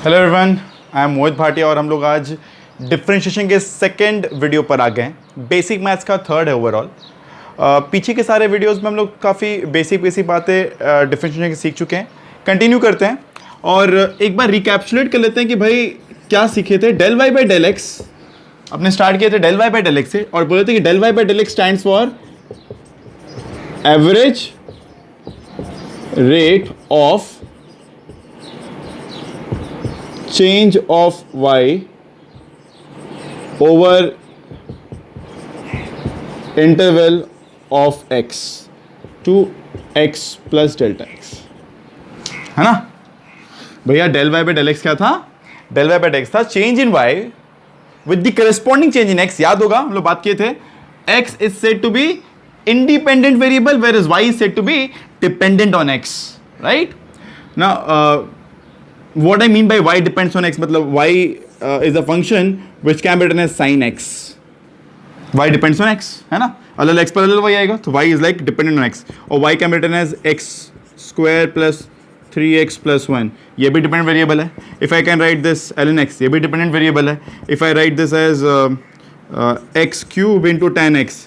Hello everyone, I am मोहित भाटिया और हम लोग आज डिफरेंशिएशन के सेकंड वीडियो पर आ गए हैं। बेसिक मैथ्स का थर्ड है ओवरऑल। पीछे के सारे वीडियोस में हम लोग काफ़ी बेसिक बातें डिफरेंशिएशन की सीख चुके हैं। कंटिन्यू करते हैं और एक बार रिकैप्चुलेट कर लेते हैं कि भाई क्या सीखे थे। Del y by del x अपने स्टार्ट किए थे del y by del x से और बोले थे कि del y by del x stands for average rate of change of y over interval of x to x plus delta x, है ना भैया। Del y by del x क्या था? Del y by del x था change in y with the corresponding change in x। याद होगा हम लोग बात किए थे, x is said to be independent variable where is y is said to be dependent on x, right ना। What I mean by y depends on x मतलब y is a function which can be written as sin x. y depends on x, है ना। अलग x पर अलग y आएगा तो y is like dependent on x और y can be written as x square plus 3x plus 1, ये भी dependent variable है। If I can write this ln x, ये भी dependent variable है। If I write this as x cube into tan x,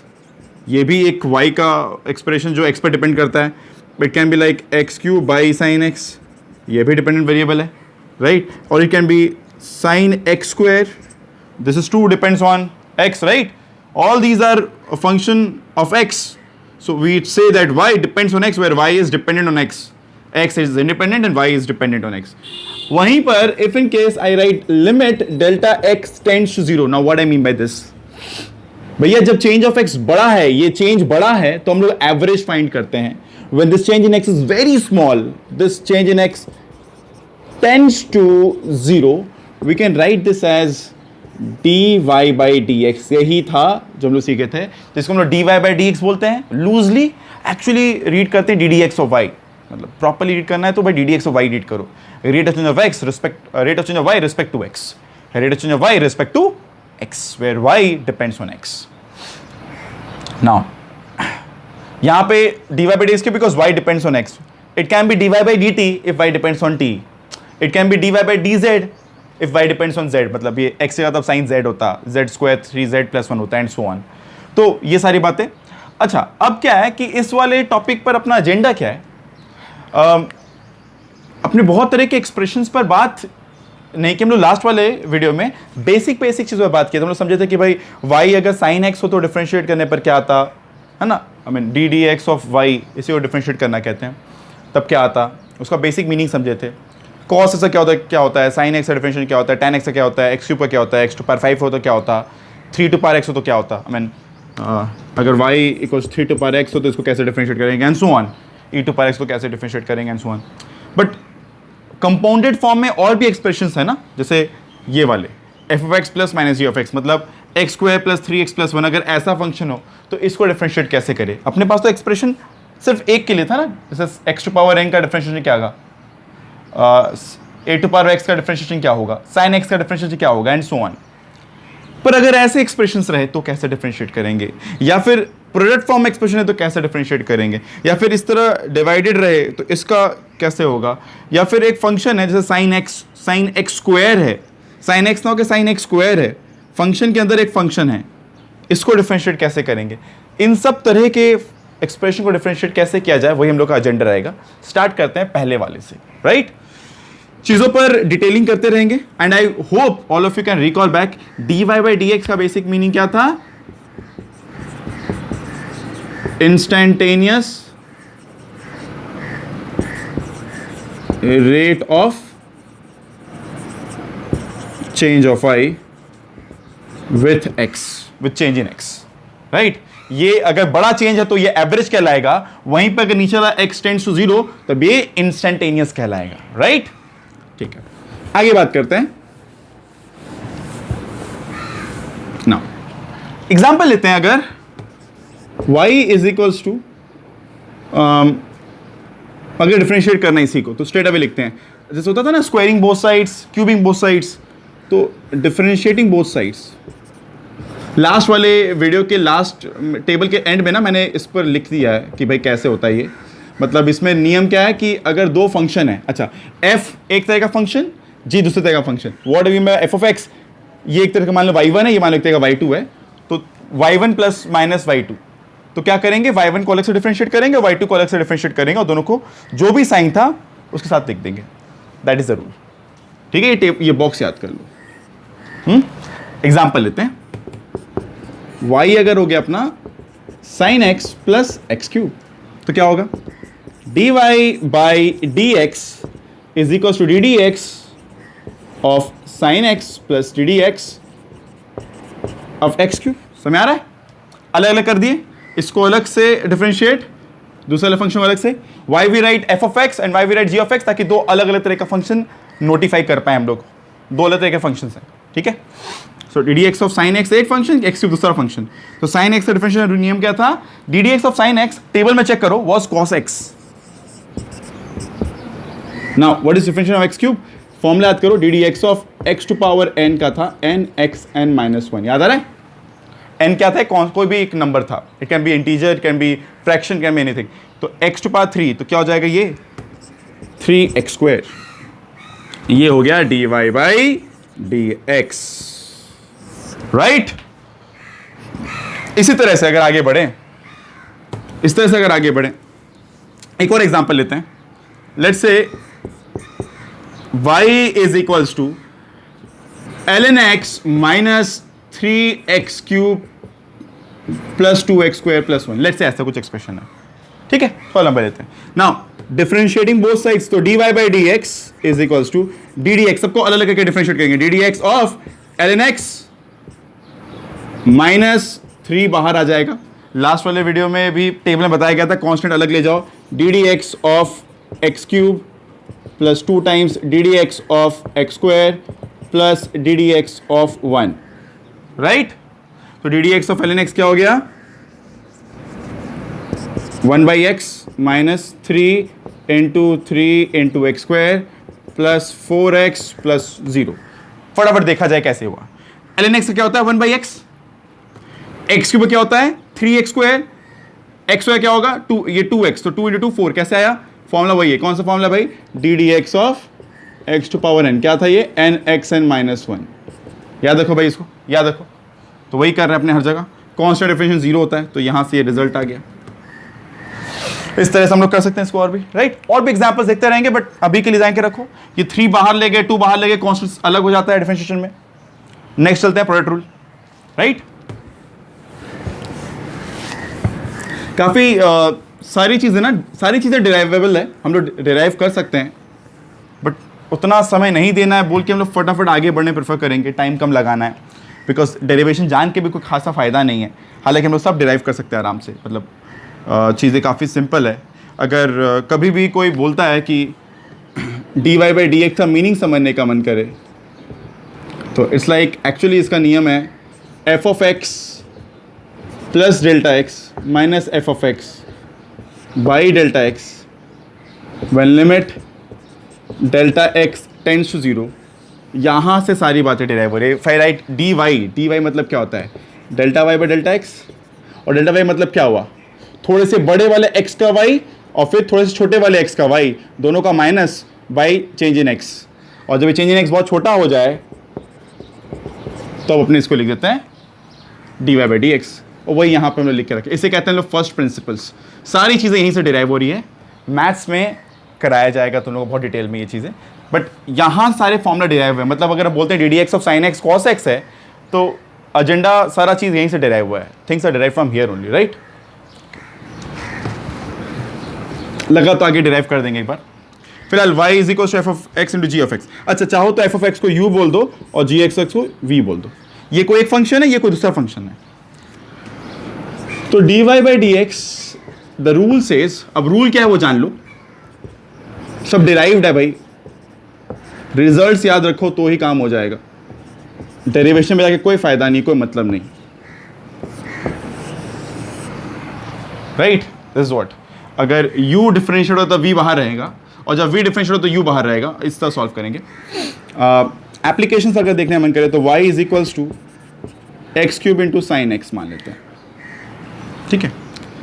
ये भी एक y का expression जो x पर depend करता है। It can be like x cube by sin x, ये भी डिपेंडेंट वेरिएबल है, राइट। और it can be sine x square, this is to depends on x, right. All these are function of x, so we say that y depends on x where y is dependent on x, x is independent and y is dependent on x. वहीं पर if in case I write limit delta x tends to zero, now what I mean by this, भैया जब change of x बड़ा है, ये change बड़ा है तो हम लोग एवरेज फाइंड करते हैं। When this change in x is very small, this change in x tends to 0, we can write this as dy by dx। यही था जो हम लोग सीखे थे, जिसको हम लोग dy by dx बोलते हैं। लूजली एक्चुअली रीड करते हैं ddx ऑफ y, मतलब प्रॉपरली रीड करना है तो भाई ddx ऑफ y रीड करो। Rate of change of x respect rate of change of y respect to x, rate of change of y respect to x where y depends on x। Now यहाँ पे dy by dx के because y depends on x, it can be dy by dt if y depends on t, it can be dy by dz if y depends on z, मतलब ये x से ज़्यादा sine z होता, z square 3z plus 1 होता है and so on. तो ये सारी बातें। अच्छा, अब क्या है कि इस वाले टॉपिक पर अपना एजेंडा क्या है, अपने बहुत तरह के एक्सप्रेशंस पर बात नहीं कि हम लोग लास्ट वाले वीडियो में बेसिक चीज़ों पर बात की, हम लोग समझे थे कि भाई y अगर साइन x हो तो डिफ्रेंशिएट करने पर क्या आता है ना, I mean d d x of y, इसी को डिफ्रेंशिएट करना कहते हैं। तब क्या आता, उसका बेसिक मीनिंग समझे थे। कॉस ऐसा क्या होता है, साइन एक्स का डिफ्रेंशिएट क्या होता है, टेन एक्स का क्या होता है, एक्स क्यूब का क्या होता है, एक्स टू पावर 5 हो तो क्या होता, 3 टू पावर एक्स हो तो क्या होता, आई मीन अगर y equals 3 to power x हो तो इसको कैसे डिफ्रेंशिएट करेंगे and so on, e to power x को कैसे डिफ्रेंशिएट करेंगे and so on. But compounded form में और भी एक्सप्रेशंस है ना, जैसे ये वाले f of x plus minus g of x, मतलब x square plus 3x plus 1, अगर ऐसा फंक्शन हो तो इसको डिफरेंशिएट कैसे करें। अपने पास तो एक्सप्रेशन सिर्फ एक के लिए था ना, जैसे एक्स टू पावर n का डिफरेंशिएशन क्या होगा, ए टू पावर एक्स का डिफरेंशिएशन क्या होगा, साइन एक्स का डिफरेंशिएशन क्या होगा एंड सो ऑन। पर अगर ऐसे एक्सप्रेशंस रहे तो कैसे डिफरेंशिएट करेंगे, या फिर प्रोडक्ट फॉर्म एक्सप्रेशन है तो कैसे डिफरेंशिएट करेंगे, या फिर इस तरह डिवाइडेड रहे तो इसका कैसे होगा, या फिर एक फंक्शन है जैसे साइन एक्स स्क्वायर है, साइन एक्स ना हो के साइन एक्स स्क्वायर है, फंक्शन के अंदर एक फंक्शन है, इसको डिफरेंशिएट कैसे करेंगे। इन सब तरह के एक्सप्रेशन को डिफरेंशिएट कैसे किया जाए वही हम लोग का एजेंडा रहेगा। स्टार्ट करते हैं पहले वाले से, राइट। चीज़ों पर डिटेलिंग करते रहेंगे and I hope all of you can recall back dy by dx का बेसिक मीनिंग क्या था, instantaneous rate of change of y with x, with change in x, right. ये अगर बड़ा चेंज है तो ये एवरेज कहलाएगा, वहीं पर अगर नीचे वाला x टेंड्स टू 0 तब ये इंस्टेंटेनियस कहलाएगा, राइट। ठीक है, आगे बात करते हैं। नाउ एग्जांपल लेते हैं, अगर y इज इक्वल्स टू, अगर डिफरेंशिएट करना इसी को तो स्ट्रेट अवे लिखते हैं, जैसे होता था ना squaring both sides, cubing both sides, तो डिफरेंशिएटिंग बोथ साइड्स। लास्ट वाले वीडियो के लास्ट टेबल के एंड में ना मैंने इस पर लिख दिया है कि भाई कैसे होता है ये। मतलब इसमें नियम क्या है कि अगर दो फंक्शन है, अच्छा f एक तरह का फंक्शन, जी दूसरे तरह का फंक्शन, व्हाट वी में एफ ऑफ एक्स, ये एक तरह का मान लो y1 है, ये मान लो एक तरह का y2 है, तो y1 प्लस माइनस y2, तो क्या करेंगे, y1 को अलग से डिफरेंशिएट करेंगे और y2 को अलग से डिफरेंशिएट करेंगे और दोनों को जो भी साइन था उसके साथ लिख देंगे, दैट इज द रूल। ठीक है, ये बॉक्स याद कर लो। एग्जाम्पल लेते हैं, y अगर हो गया अपना sine x plus x cube, तो क्या होगा, dy by d x is equal to d d x of sine x plus d d x of x cube. समझ आ रहा है, अलग अलग कर दिए, इसको अलग से डिफरेंशिएट, दूसरा फंक्शन अलग से, why we write f of x and why we write g of x, ताकि दो अलग अलग तरह का फंक्शन नोटिफाई कर पाए हम लोग, दो अलग तरह के फंक्शन हैं। ठीक है, so d d x of sine x एक फंक्शन, एक्स क्यूब दूसरा फंक्शन, तो साइन एक्स का डिफरेंशियल नियम क्या था, d d x of sine x, table में चेक करो, was cos x. Now what is differential of x cube, formula याद करो, d d x of x to power n का था n x n minus one, याद आ रहा है, एन क्या था, कोई भी एक नंबर था, it can B integer, it can B fraction, can be anything, तो एक्स टू पावर 3, तो क्या हो जाएगा ये 3x स्क्वायर, ये हो गया dy by d x, right. इसी तरह से अगर आगे बढ़े, इस तरह से अगर आगे बढ़े, एक और एग्जांपल लेते हैं, let's say y is equals to ln x minus 3x cube plus 2x square plus 1, let's say ऐसा कुछ एक्सप्रेशन है। ठीक है, थोड़ा लंबा लेते हैं। नाउ डिफरेंशिएटिंग बोथ साइड्स, तो dy by d x is equals to d d x, सबको अलग अलग करके डिफरेंशिएट करेंगे, d d x of ln x minus 3 बाहर आ जाएगा, लास्ट वाले वीडियो में भी टेबल में बताया गया था, कांस्टेंट अलग ले जाओ, d d x of x cube plus 2 times d d x of x square plus d d x of 1, right. तो d d x of ln x क्या हो गया, 1 by x minus 3 into x square plus 4x plus 0। फटाफट देखा जाए कैसे हुआ, ln x क्या होता है 1 बाई एक्स, एक्स क्यूब क्या होता है 3x स्क्वायर, एक्स स्क्वायर क्या होगा 2, ये 2x, तो 2 इंटू 4 कैसे आया, फॉर्मूला वही है, कौन सा फॉर्मूला भाई, d d x of x to power n, क्या था ये एन एक्स एन माइनस 1, याद रखो भाई, इसको याद रखो, तो वही कर रहे हैं अपने हर जगह, कांस्टेंट डिफरेंशियल 0 होता है, तो यहां से ये रिजल्ट आ गया। इस तरह से हम लोग कर सकते हैं इसको और भी, राइट, और भी एग्जांपल्स देखते रहेंगे, बट अभी के लिए जान के रखो, ये 3 बाहर ले गए, 2 बाहर ले गए, कांस्टेंट अलग हो जाता है डिफरेंशिएशन में। नेक्स्ट चलते हैं प्रोडक्ट रूल, राइट। काफी सारी चीजें डिराइवेबल है, हम लोग डिराइव कर सकते हैं, बट उतना समय नहीं देना है बोल के हम लोग फटाफट आगे बढ़ने प्रेफर करेंगे, टाइम कम लगाना है, बिकॉज डेरिवेशन जान के भी कोई खासा फायदा नहीं है, हालांकि हम लोग सब डिराइव कर सकते हैं आराम से, मतलब चीज़ें काफ़ी सिंपल है। अगर कभी भी कोई बोलता है कि d y by d x का मीनिंग समझने का मन करे, तो इट्स लाइक एक्चुअली इसका नियम है f of x plus delta x minus f of x by delta x when limit delta x tends to 0। यहाँ से सारी बातें डिराइव हो रही है। फाई राइट डी वाई मतलब क्या होता है, delta y by delta x, और डेल्टा वाई मतलब क्या हुआ, थोड़े से बड़े वाले x का y और फिर थोड़े से छोटे वाले x का y, दोनों का minus by change in x, और जब चेंज इन x बहुत छोटा हो जाए तो अब अपने इसको लिख देते हैं d y by d x, और वही यहाँ पर हम लोग लिख के रखें, इसे कहते हैं लोग फर्स्ट प्रिंसिपल्स। सारी चीज़ें यहीं से डिराइव हो रही है, मैथ्स में कराया जाएगा तुम लोगों को बहुत डिटेल में ये चीज़ें, बट यहाँ सारे फॉर्मूला डिराइव है। मतलब अगर बोलते हैं D d x of sine x cos x है, तो एजेंडा सारा चीज़ यहीं से डिराइव हुआ है, things are derive from here only, right. लगा तो आगे डिराइव कर देंगे एक बार। फिलहाल y is equal to f of x into g of x. अच्छा, चाहो तो एफ ऑफ एक्स को u बोल दो और जी एक्स को v बोल दो, ये कोई एक फंक्शन है, ये कोई दूसरा फंक्शन है। तो dy by d x the rule says, अब रूल क्या है वो जान लो, सब डिराइव्ड है भाई, रिजल्ट्स याद रखो तो ही काम हो जाएगा, डेरिवेशन में जाके कोई फायदा नहीं, कोई मतलब नहीं, राइट। दिस इज व्हाट, अगर u डिफरेंशिएट हो तो v बाहर रहेगा, और जब v डिफरेंशिएट हो तो u बाहर रहेगा, इस तरह सॉल्व करेंगे। एप्लीकेशंस अगर देखने मन करे तो y is equals to x cube into sine x मान लेते हैं, ठीक है।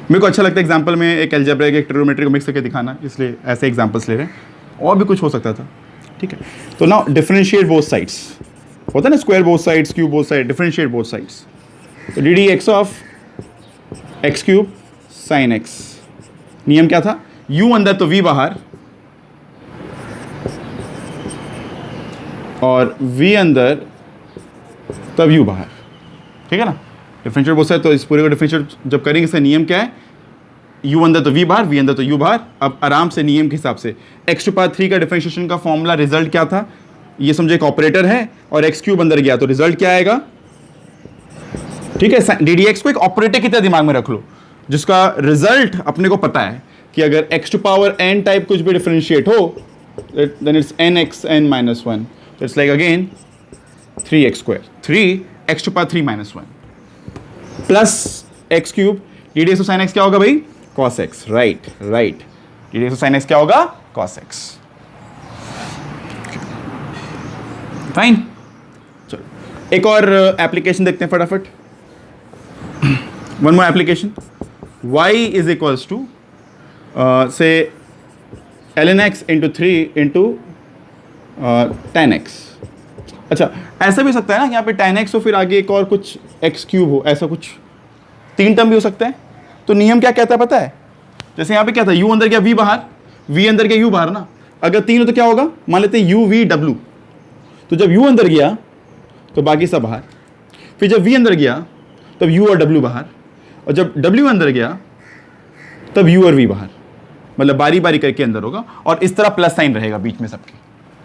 मेरे को अच्छा लगता है एग्जाम्पल में एक एल्जेब्रा एक ट्रिग्नोमेट्री को मिक्स करके दिखाना, इसलिए ऐसे एग्जाम्पल्स ले रहे हैं, और भी कुछ हो सकता था, ठीक है। ठीक है। तो नाउ डिफरेंशिएट बोथ साइड्स, होता है ना square both sides, cube both side, differentiate both sides. तो d d x of x cube sine x, नियम क्या था, u अंदर तो v बाहर और v अंदर तब u बाहर, ठीक है ना। डिफरेंशिएट बोथ साइड, तो इस पूरे को डिफरेंशिएट जब करेंगे इसका नियम क्या है, u अंदर तो v बाहर, v अंदर तो u बाहर। अब आराम से नियम के हिसाब से x टू पावर 3 का डिफरेंशिएशन का फॉर्मूला रिजल्ट क्या था, ये समझो एक ऑपरेटर है और x क्यूब अंदर गया तो रिजल्ट क्या आएगा, ठीक है। डी डी एक्स को एक ऑपरेटर की तरह दिमाग में रख लो जिसका रिजल्ट अपने को पता है कि अगर x to power n type कुछ भी डिफरेंशिएट हो देन इट्स nxn माइनस 1, तो it's like again 3x square, 3x to power 3 minus 1 plus x cube, d d x of sine x क्या होगा भाई, cos x, right right, d d x of sine x क्या होगा, cos x, fine. चलो एक और application देखते हैं फटाफट, one more application, y is equals to say ln x into 3 into tan x। अच्छा ऐसा भी हो सकता है ना, यहाँ पे tan x हो फिर आगे एक और कुछ x क्यूब हो, ऐसा कुछ 3 टर्म भी हो सकता है। तो नियम क्या कहता है पता है, जैसे यहाँ पे क्या था, u अंदर गया v बाहर, v अंदर गया u बाहर ना, अगर 3 हो तो क्या होगा, मान लेते हैं u v w, तो जब u अंदर गया तो बाकी सब बाहर, फिर जब v अंदर गया तब u और w बाहर, और जब w अंदर गया तब u और v बाहर, मतलब बारी बारी करके अंदर होगा और इस तरह प्लस साइन रहेगा बीच में सबके,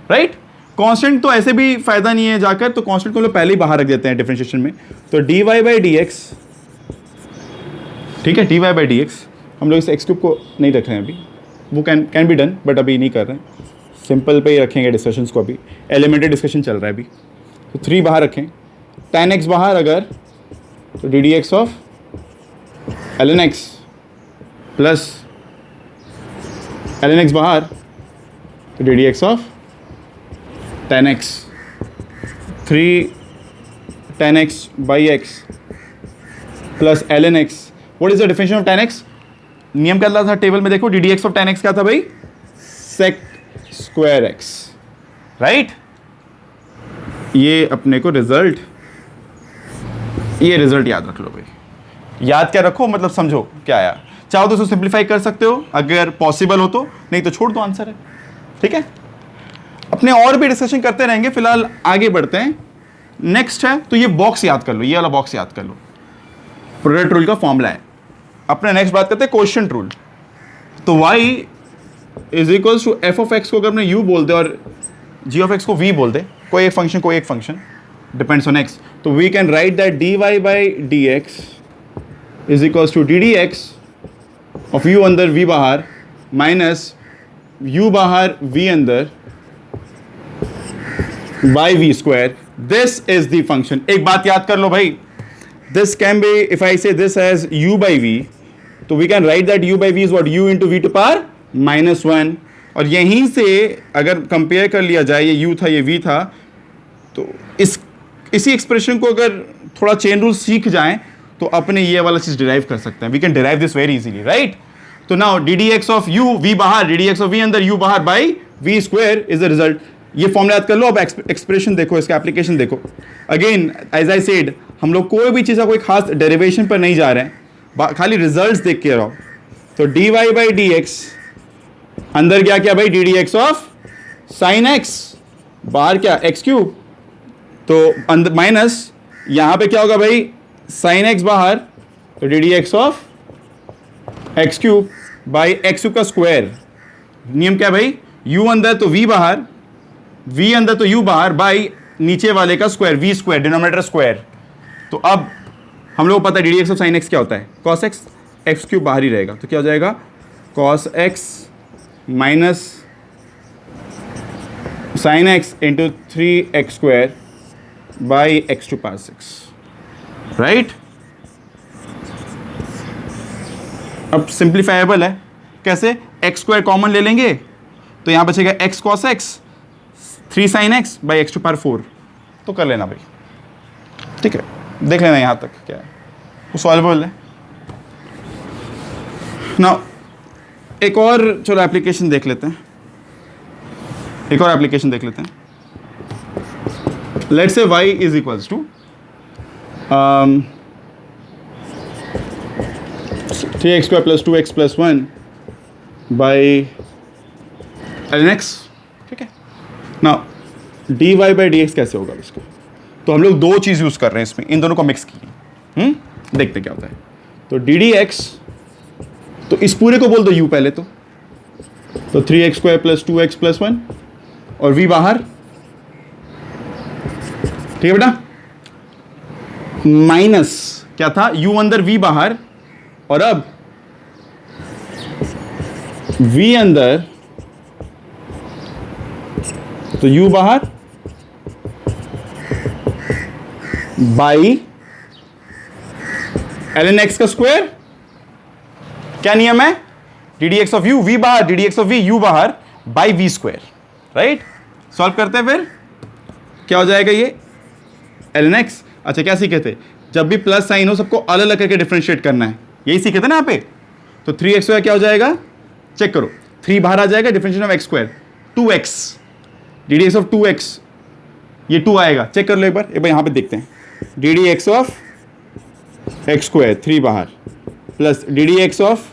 राइट। कांस्टेंट तो ऐसे भी फायदा नहीं है जाकर, तो कांस्टेंट को हम लोग पहले ही बाहर रख देते हैं डिफरेंशिएशन में। तो dy बाई डी एक्स, ठीक है, dy बाई डी एक्स, हम लोग इस एक्स क्यूब को नहीं रख रहे हैं अभी, वो कैन बी डन बट अभी नहीं कर रहे हैं, सिंपल पे ही रखेंगे डिस्कशंस को, अभी एलिमेंट्री डिस्कशन चल रहा है अभी। तो 3 बाहर रखें, tan x बाहर अगर, तो d d x of ln x plus ln x बाहर, तो d d x of tan x, 3 tan x by x plus ln x, what is the differentiation of tan x, नियम क्या था table में देखो, D d x of tan x क्या था भाई, sec स्क्वायर x, राइट। ये अपने को रिजल्ट, ये रिजल्ट याद रख लो भाई, याद क्या रखो मतलब समझो क्या आया, चाहो तो उसको सिंप्लीफाई कर सकते हो अगर पॉसिबल हो तो, नहीं तो छोड़ दो आंसर है, ठीक है। अपने और भी डिस्कशन करते रहेंगे, फिलहाल आगे बढ़ते हैं। नेक्स्ट है, तो ये बॉक्स याद कर लो, ये वाला बॉक्स याद कर लो, प्रोडक्ट रूल का फॉर्मूला है। अपने नेक्स्ट बात करते हैं क्वोशिएंट रूल। तो y is equals to f of x को अगर अपने u बोल दे और g ऑफ एक्स को v बोल दे, कोई एक फंक्शन डिपेंड्स ऑन x, तो we can write that dy by d x is equals to d d x of u अंदर v बाहर माइनस u बाहर v अंदर by v square, this is the function. एक बात याद कर लो भाई, this can be, if I say this as u by v, तो we can write that u by v is what, u into v to power minus 1, और यहीं से अगर कंपेयर कर लिया जाए, ये u था ये v था, तो इसी एक्सप्रेशन को अगर थोड़ा चेन रूल सीख जाएं तो अपने ये वाला चीज डिराइव कर सकते हैं, we can derive this very easily, right. तो now d d x of u v बाहर, d d x of v अंदर u बाहर by v square is the result. ये फॉर्मूला याद कर लो। अब एक्सप्रेशन देखो, इसका एप्लीकेशन देखो। अगेन एज आई सेड, हम लोग कोई भी चीज़ का कोई खास डेरिवेशन पर नहीं जा रहे हैं, खाली रिजल्ट्स देख के रहो। तो d y by d x अंदर क्या क्या भाई, d d x of sine x, बाहर क्या एक्स क्यूब, तो अंदर माइनस यहाँ पे क्या होगा भाई, साइन एक्स बाहर, तो d d x of x cube by x cube का स्क्वायर। नियम क्या भाई, u अंदर तो v बाहर, v अंदर तो u बाहर बाई नीचे वाले का square, v square denominator square. तो अब हम लोग को पता है d d x of sine x क्या होता है, कॉस एक्स, एक्स क्यूब बाहर ही रहेगा, तो क्या हो जाएगा cos x minus sine x into 3x square by x to power 6, right. अब सिंप्लीफाइबल है कैसे, एक्स स्क्वायर कॉमन ले लेंगे तो यहां बचेगा x cos x 3 sine x by x to power 4, तो कर लेना भाई, ठीक है, देख लेना यहां तक क्या है, वो सॉल्वेबल है ना। एक और चलो एप्लीकेशन देख लेते हैं। एक और एप्लीकेशन देख लेते हैं. Let's say y is equals to 3x square plus 2x plus 1 by ln x. ठीक है ना. dy बाई डी एक्स कैसे होगा इसको? तो हम लोग दो चीज़ यूज़ कर रहे हैं इसमें, इन दोनों को मिक्स किए. देखते क्या होता है. तो डी डी एक्स, तो इस पूरे को बोल दो u पहले. तो 3x square plus 2x plus 1 और v बाहर. ठीक है बेटा. माइनस क्या था, u अंदर v बाहर, और अब v अंदर तो u बाहर बाई ln x का स्क्वायर. क्या नियम है? D d x of u v बाहर, d d x of v u बाहर, by v square. Right. Solve करते हैं फिर क्या हो जाएगा ये ln x. अच्छा क्या सीखे थे? जब भी प्लस साइन हो सबको अलग अलग करके डिफरेंशिएट करना है. यही सीखे थे ना यहाँ पे. तो 3x स्क्वायर क्या हो जाएगा? चेक करो. 3 बाहर आ जाएगा, differentiation of x square 2x, D d x of 2x, ये 2 आएगा. चेक कर लो एक बार यहाँ पे देखते हैं. D d x of x square 3 बाहर plus d d x of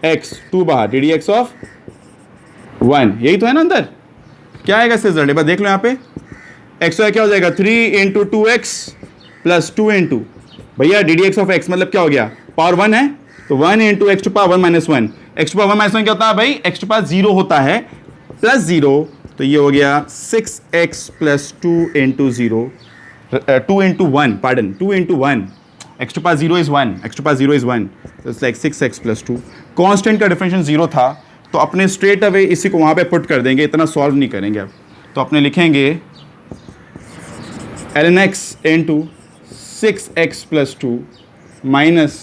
x 2 बाहर, डी डी एक्स ऑफ 1. यही तो है ना अंदर. क्या आएगा इससे रिजल्ट? एक बार देख लो यहाँ पे. x स्क्वायर क्या हो जाएगा? 3 इंटू 2x प्लस 2 इंटू भैया D d x of x मतलब क्या हो गया? पावर 1 है तो 1 into x to power 1 minus 1. X to power 1 minus 1 क्या होता है भाई? एक्स टू पावर 0 होता है प्लस 0. तो ये हो गया 6x plus 2 into 0, 2 into 1, pardon 2 into 1. X to power 0 is 1, x to power 0 is 1, it's like 6x plus 2. Constant का डिफरेंशियल 0 था तो अपने स्ट्रेट अवे इसी को वहाँ पे पुट कर देंगे, इतना सॉल्व नहीं करेंगे अब. तो अपने लिखेंगे ln x into 6x plus 2 minus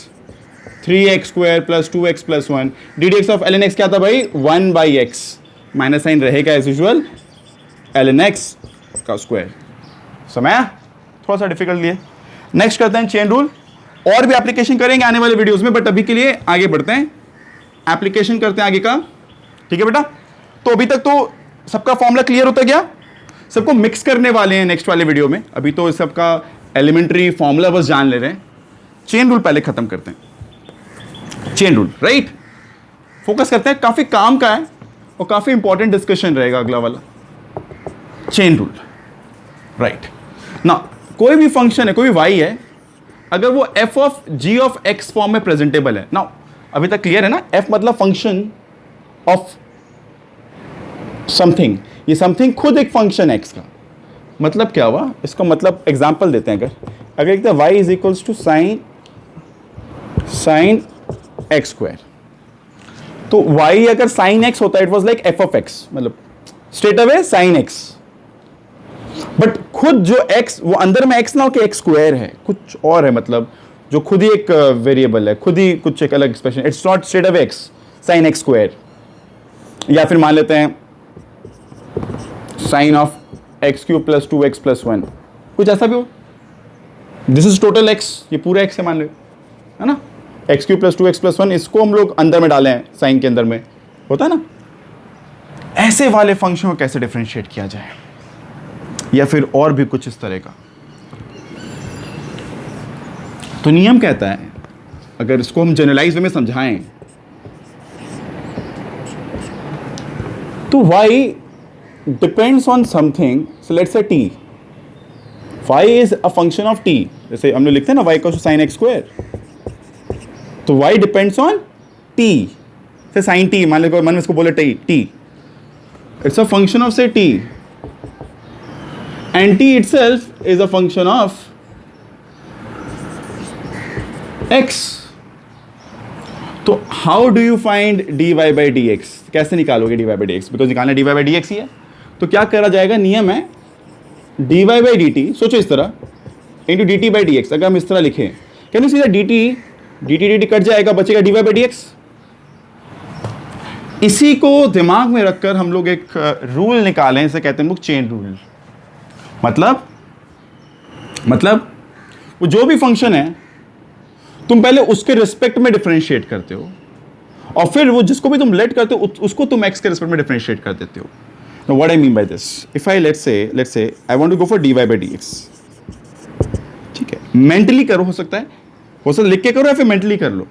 3x square plus 2x plus 1. D d x of ln x क्या था भाई? 1 बाई एक्स. माइनस साइन रहेगा एज यूजुअल, ln x का स्क्वायर. समय थोड़ा सा डिफिकल्ट लिए. नेक्स्ट करते हैं चेन रूल. और भी एप्लीकेशन करेंगे आने वाले वीडियोस में, बट अभी के लिए आगे बढ़ते हैं. एप्लीकेशन करते हैं आगे का. ठीक है बेटा. तो अभी तक तो सबका फॉर्मूला क्लियर होता गया. सबको मिक्स करने वाले हैं नेक्स्ट वाले वीडियो में. अभी तो सबका एलिमेंट्री फॉर्मूला बस जान ले रहे हैं. चेन रूल पहले खत्म करते हैं. Chain rule right. फोकस करते हैं. काफी काम का है और काफी इंपॉर्टेंट डिस्कशन रहेगा अगला वाला. चेन रूल राइट ना. कोई भी फंक्शन है, कोई भी y है, अगर वो f of g of x form में प्रेजेंटेबल है ना. अभी तक क्लियर है ना. f मतलब फंक्शन ऑफ समथिंग. ये समथिंग खुद एक फंक्शन है x का. मतलब क्या हुआ इसका? मतलब एग्जांपल देते हैं. अगर एक y is equals to sine x square, तो y अगर साइन x होता है, it was like f of x, मतलब straight away sine x. But खुद जो x, वो अंदर में x ना हो कि x स्क्वायर है, कुछ और है, मतलब जो खुद ही एक वेरिएबल है, खुद ही कुछ एक अलग expression. It's not straight away x sine x square. या फिर मान लेते हैं sine of x cube plus 2x plus 1, कुछ ऐसा भी हो. दिस इज टोटल x, ये पूरा x है मान लो, है ना. X cube plus 2x plus 1, इसको हम लोग अंदर में डाले हैं, साइन के अंदर में होता है ना. ऐसे वाले फंक्शन को कैसे डिफरेंशिएट किया जाए, या फिर और भी कुछ इस तरह का. तो नियम कहता है, अगर इसको हम जनरलाइज वे में समझाएं, तो y depends on something. So let's say t, y is a function of t. जैसे हम लोग लिखते हैं ना y equals to sine x square, तो y depends on t. Say sine t मान लो, मन में इसको बोले t, it's a function of say t, and t itself is a function of x. तो how do you find dy by dx? कैसे निकालोगे dy by dx? बिकॉज निकालना dy by dx ही है. तो क्या करा जाएगा? नियम है dy by dt. सोचो इस तरह, इंटू dt by dx. अगर हम इस तरह लिखें, can you see dt cut जाएगा, बचेगा dy by dx. इसी को दिमाग में रखकर हम लोग एक रूल निकालें, इसे कहते हैं हम लोग चेन रूल. मतलब वो जो भी फंक्शन है, तुम पहले उसके रिस्पेक्ट में डिफरेंशिएट करते हो, और फिर वो जिसको भी तुम लेट करते हो उसको तुम x के रिस्पेक्ट में डिफरेंशिएट कर देते हो. Now what I mean by this, if I let's say I want to go for dy by dx, ठीक है, मेंटली करो, हो सकता है लिख के करो या फिर मेंटली कर लो।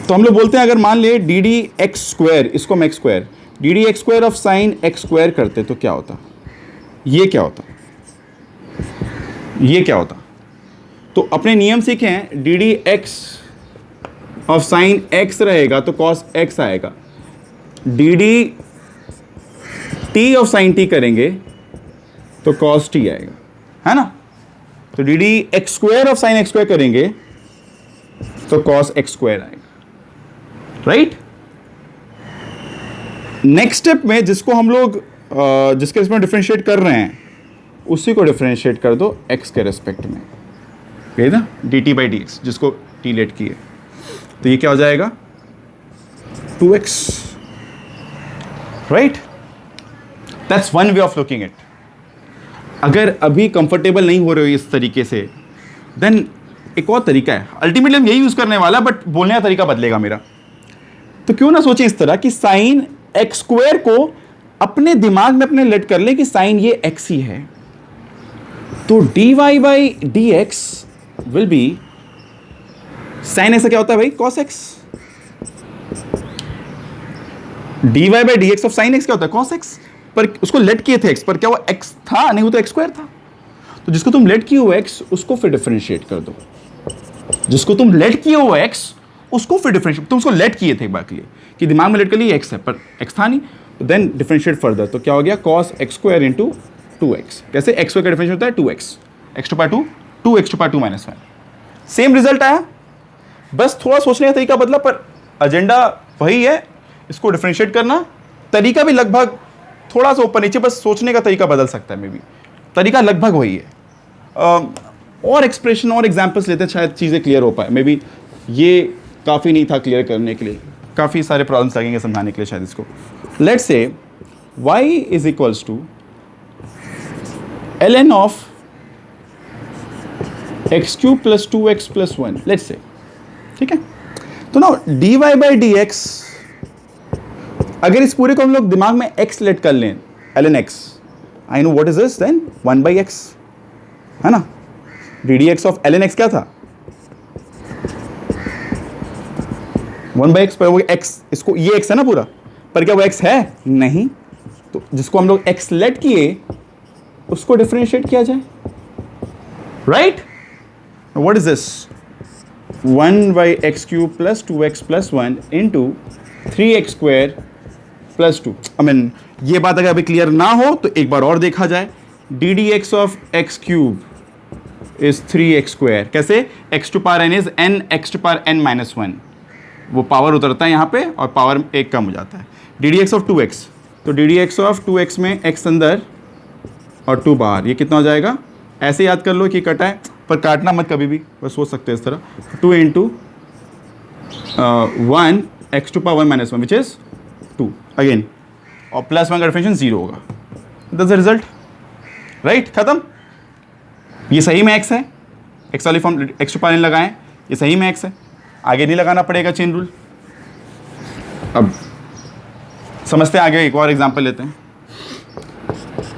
तो हम लोग बोलते हैं अगर मान ले डी डी एक्स स्क्वायर, इसको हम x square, D d x square of sine x square करते तो क्या होता, ये क्या होता, ये क्या होता। तो अपने नियम सीखे हैं, D d x of sine x रहेगा तो कॉस एक्स आएगा, D D T of sine T करेंगे तो कॉस टी आएगा, है ना। तो d d x square of sine x square करेंगे तो कॉस एक्स स्क्वायर आएगा, राइट। नेक्स्ट स्टेप में जिसको हम लोग जिसके इसमें डिफरेंशिएट कर रहे हैं उसी को डिफरेंशिएट कर दो एक्स के रेस्पेक्ट में, ठीक है ना, D T by d x, जिसको टी लेट किए, तो ये क्या हो जाएगा 2x, right. That's one way of looking it. अगर अभी कंफर्टेबल नहीं हो रहे हो इस तरीके से, देन एक और तरीका है, अल्टीमेटली हम यही यूज करने वाला, बट बोलने का तरीका बदलेगा मेरा। तो क्यों ना सोचें इस तरह कि साइन एक्स स्क्वायर को अपने दिमाग में अपने लेट कर ले कि साइन ये एक्स ही है, तो d y by d x will be sine x क्या होता है भाई, cos x. D y by d x of sine x क्या होता है, कॉस एक्स। पर उसको लेट किए थे एक्स पर, क्या वो एक्स था, नहीं वो तो एक्स स्क्वायर था। तो जिसको तुम लेट किए हो एक्स उसको फिर डिफरेंशिएट कर दो, जिसको तुम लेट किए हो एक्स उसको फिर डिफरेंशिएट, तुम उसको लेट किए थे एक बार के लिए कि दिमाग में लेट कर लिए एक्स है पर एक्स था नहीं, तो देन डिफरेंशिएट फर्दर, तो क्या हो गया cos x square into 2x। कैसे एक्स स्क्वायर का डिफरेंशिएट होता है 2x, x to power 2, 2x to power 2 minus 1, same result आया, बस थोड़ा सोचने का तरीका बदला, पर एजेंडा वही है, इसको डिफरेंशिएट करना, तरीका भी लगभग थोड़ा सा ऊपर नीचे, बस सोचने का तरीका बदल सकता है, मे बी तरीका लगभग वही है। और एक्सप्रेशन और एग्जाम्पल्स लेते हैं, शायद चीज़ें क्लियर हो पाए, मे बी ये काफ़ी नहीं था क्लियर करने के लिए, काफ़ी सारे प्रॉब्लम्स लगेंगे समझाने के लिए शायद इसको। Let's say y is equals to ln of x cube plus 2x plus 1, let's say, ठीक है। तो ना d y by d x, अगर इस पूरे को हम लोग दिमाग में x लेट कर लें, ln x, I know what is this, then 1 by x, है ना। D d x of ln x क्या था, 1 बाई एक्स, पर वो x, इसको ये x है ना पूरा, पर क्या वो x है, नहीं। तो जिसको हम लोग x लेट किए उसको डिफरेंशिएट किया जाए, right. What is this, 1 by x cube plus 2x plus 1 into 3x square plus 2। I mean ये बात अगर अभी क्लियर ना हो तो एक बार और देखा जाए, d d x of x cube is 3x square, कैसे, x to power n is n, x to power n minus 1, वो पावर उतरता है यहाँ पे और पावर एक कम हो जाता है। D d x of 2x, तो d d x of 2x में x अंदर और 2 बाहर, ये कितना हो जाएगा, ऐसे याद कर लो कि कटा है, पर काटना मत कभी भी, बस सोच सकते हैं इस तरह, 2 into 1 x to power 1 minus 1 which is 2 again, और प्लस 1 का डिफरेंशिएशन 0 होगा, दैट्स द रिजल्ट, राइट, खत्म। ये सही में x है, x वाली form x to power n लगाएं, ये सही में x है, आगे नहीं लगाना पड़ेगा चेन रूल। अब समझते हैं आगे, एक और एग्जांपल लेते हैं।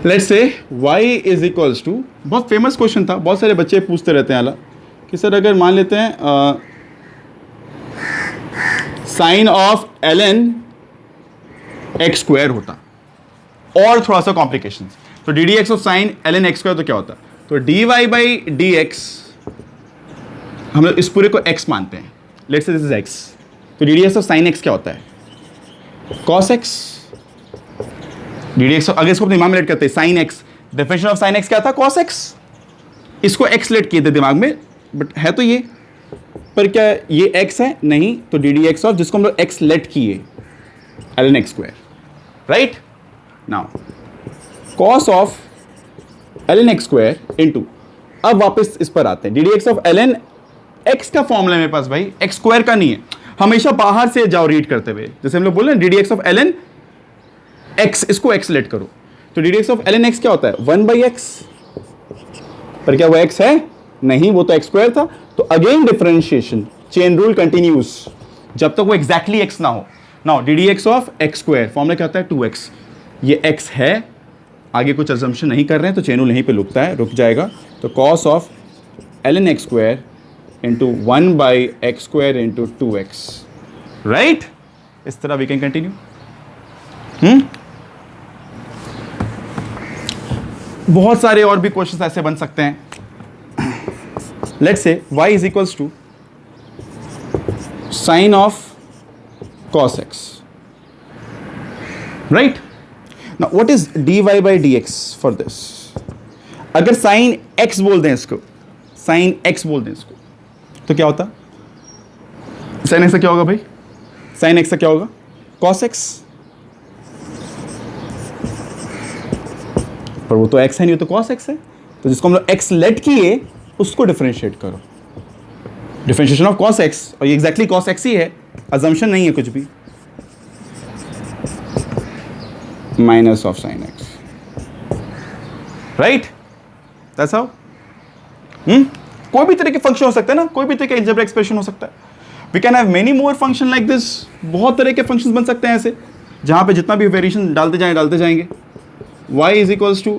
Let's say y is equals to, बहुत फेमस क्वेश्चन था, बहुत सारे बच्चे पूछते रहते हैं आला कि सर अगर मान लेते हैं sine of ln x square होता, और थोड़ा सा कॉम्प्लिकेशन, तो d d x of sine ln x square तो क्या होता, तो d y by d x, हम लोग इस पूरे को x मानते हैं, let's say this is x, तो d d x of sine x क्या होता है, cos x। D d x अगर इसको दिमाग में लेट करते हैं, sine x, definition of sine x क्या था, cos x, इसको x लेट किए थे दिमाग में, बट है तो ये, पर क्या ये x है, नहीं, तो डी डी एक्स ऑफ जिसको हम लोग x लेट किए ln x square, right. Now cos of ln x square into, अब वापस इस पर आते हैं, D d x of ln x का फॉर्मूला मेरे पास भाई x स्क्वायर का नहीं है, हमेशा बाहर से जाओ रीड करते हुए, जैसे हम लोग बोल रहे हैं D d x of ln x, इसको x लेट करो, तो d d x of ln x क्या होता है, 1 बाई x, पर क्या वो x है, नहीं, वो तो x स्क्वायर था, तो again differentiation, chain rule continuous जब तक वो एग्जैक्टली x ना हो। Now d d x of x square formula क्या होता है 2x, ये x है, आगे कुछ अजम्पशन नहीं कर रहे हैं तो चेन रूल यहीं पे रुक जाएगा। तो cos of ln x square into 1/x square into 2x, right. इस तरह वी कैन कंटिन्यू। बहुत सारे और भी क्वेश्चंस ऐसे बन सकते हैं। Let's say y is equals to sine of cos x, right. Now what is dy by dx for this? अगर साइन x बोल दें इसको, साइन x बोल दें इसको, तो क्या होता? साइन x का क्या होगा भाई? साइन x का क्या होगा? cos x। पर वो तो x है नहीं, वो तो cos x है। तो जिसको हम लोग x लेट किए उसको डिफरेंशिएट करो। डिफरेंशिएशन ऑफ cos x, और ये एग्जैक्टली cos x ही है, अजम्पशन नहीं है कुछ भी। Minus of sine x, right. That's how. कोई भी तरह के फंक्शन हो सकता है ना, कोई भी तरह का अलजेब्रिक एक्सप्रेशन हो सकता है। We can have many more function like this. बहुत तरह के फंक्शंस बन सकते हैं ऐसे, जहां पे जितना भी वेरिएशन डालते जाएंगे। y इज इक्वल्स टू,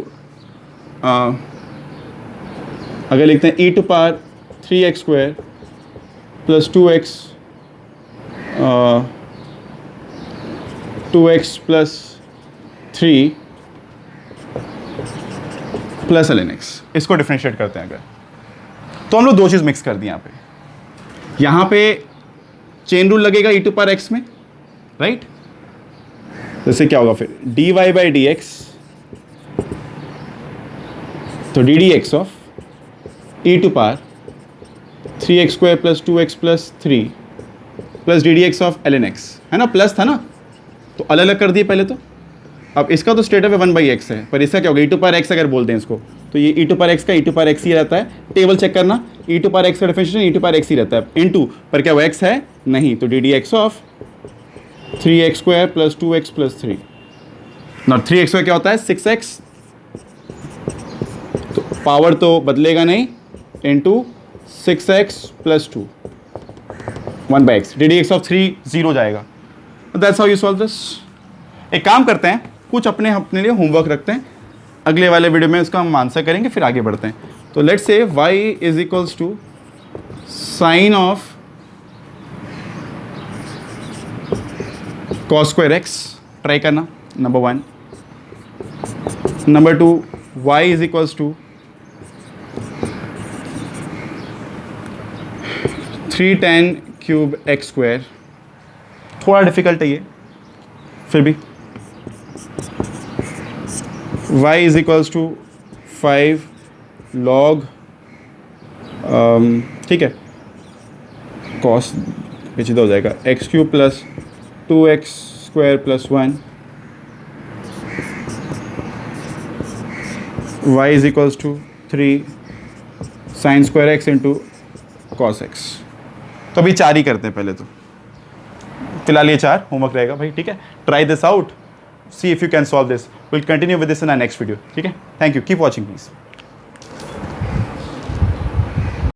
अगर लिखते हैं e to power 3x square plus 2x plus 3 plus ln x, इसको डिफरेंशिएट करते हैं अगर, तो हम लोग दो चीज़ मिक्स कर दी यहाँ पे चेन रूल लगेगा e टू पावर x में, राइट। तो इससे क्या होगा फिर? dy बाई डी एक्स, तो d d x of e to power 3x square plus 2x plus 3 plus d d x of ln x, है ना, प्लस था ना, तो अलग अलग कर दिए पहले तो। अब इसका तो स्टेट ऑफ 1/x है, पर इसका क्या होगा? e टू पावर x अगर बोलते हैं इसको, तो ये e टू पावर x का e टू पावर x ही रहता है। टेबल चेक करना, e टू पावर x का differentiation e to power x ही रहता है, इनटू, पर क्या वो x है? नहीं, तो d d x of 3x square plus 2x plus 3, ना 3x स्क्वायर क्या होता है? 6x, तो पावर तो बदलेगा नहीं, into 6x plus 2 1/x, D d x of 3 0 जाएगा। That's how you solve this. एक काम करते हैं, कुछ अपने लिए होमवर्क रखते हैं, अगले वाले वीडियो में इसका हम आंसर करेंगे, फिर आगे बढ़ते हैं। तो let's say y is equals to sine of cos square x, try करना, number 1। Number 2, y is equals to 3 tan cube x square, थोड़ा डिफिकल्ट है ये, फिर भी। y is equals to 5 log, ठीक है, cos पीछे हो जाएगा x cube plus 2x square plus 1, y is equals to 3 sine square x into cos x। तो अभी 4 ही करते हैं पहले, तो फिलहाल ये 4 होमवर्क रहेगा भाई, ठीक है। Try this out, see if you can solve this, will continue with this in our next video, ठीक है। Thank you, keep watching please.